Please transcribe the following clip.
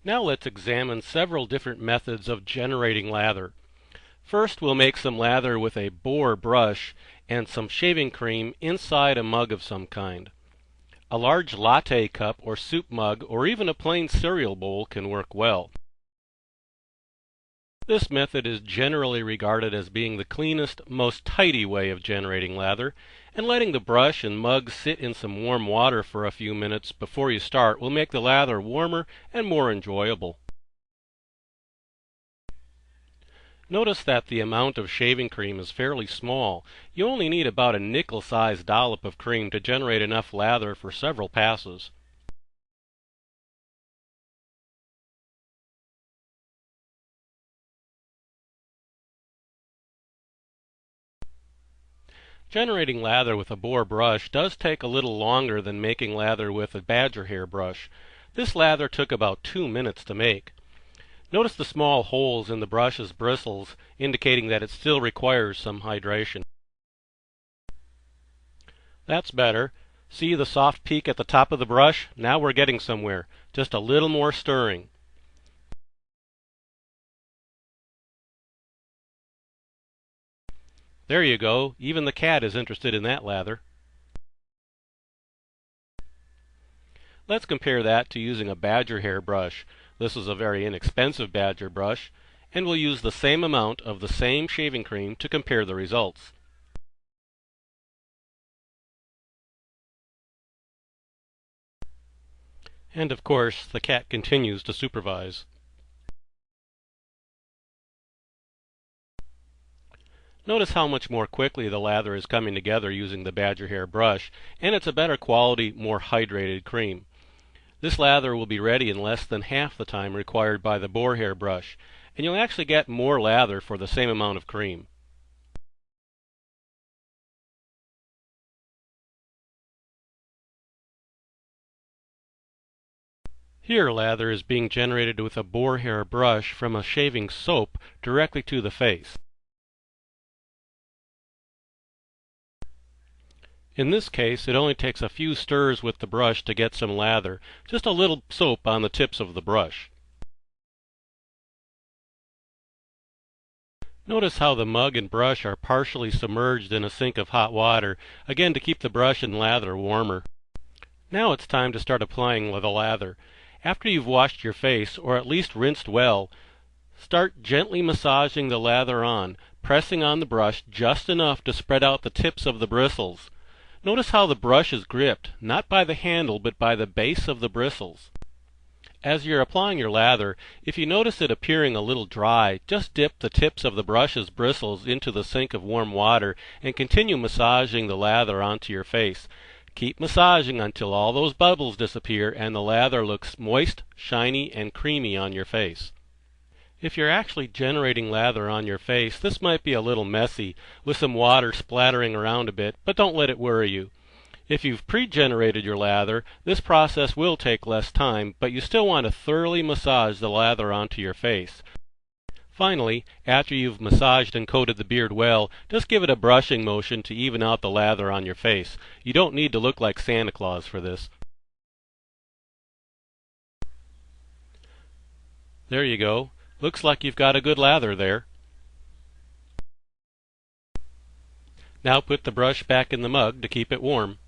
Now let's examine several different methods of generating lather. First, we'll make some lather with a boar brush and some shaving cream inside a mug of some kind. A large latte cup or soup mug or even a plain cereal bowl can work well. This method is generally regarded as being the cleanest, most tidy way of generating lather, and letting the brush and mug sit in some warm water for a few minutes before you start will make the lather warmer and more enjoyable. Notice that the amount of shaving cream is fairly small. You only need about a nickel-sized dollop of cream to generate enough lather for several passes. Generating lather with a boar brush does take a little longer than making lather with a badger hair brush. This lather took about 2 minutes to make. Notice the small holes in the brush's bristles, indicating that it still requires some hydration. That's better. See the soft peak at the top of the brush? Now we're getting somewhere. Just a little more stirring. There you go. Even the cat is interested in that lather. Let's compare that to using a badger hair brush. This is a very inexpensive badger brush, and we'll use the same amount of the same shaving cream to compare the results. And of course, the cat continues to supervise. Notice how much more quickly the lather is coming together using the badger hair brush, and it's a better quality, more hydrated cream. This lather will be ready in less than half the time required by the boar hair brush, and you'll actually get more lather for the same amount of cream. Here lather is being generated with a boar hair brush from a shaving soap directly to the face. In this case, it only takes a few stirs with the brush to get some lather, just a little soap on the tips of the brush. Notice how the mug and brush are partially submerged in a sink of hot water, again to keep the brush and lather warmer. Now it's time to start applying the lather. After you've washed your face, or at least rinsed well, start gently massaging the lather on, pressing on the brush just enough to spread out the tips of the bristles. Notice how the brush is gripped, not by the handle but by the base of the bristles. As you're applying your lather, if you notice it appearing a little dry, just dip the tips of the brush's bristles into the sink of warm water and continue massaging the lather onto your face. Keep massaging until all those bubbles disappear and the lather looks moist, shiny, and creamy on your face. If you're actually generating lather on your face, this might be a little messy, with some water splattering around a bit, but don't let it worry you. If you've pre-generated your lather, this process will take less time, but you still want to thoroughly massage the lather onto your face. Finally, after you've massaged and coated the beard well, just give it a brushing motion to even out the lather on your face. You don't need to look like Santa Claus for this. There you go. Looks like you've got a good lather there. Now put the brush back in the mug to keep it warm.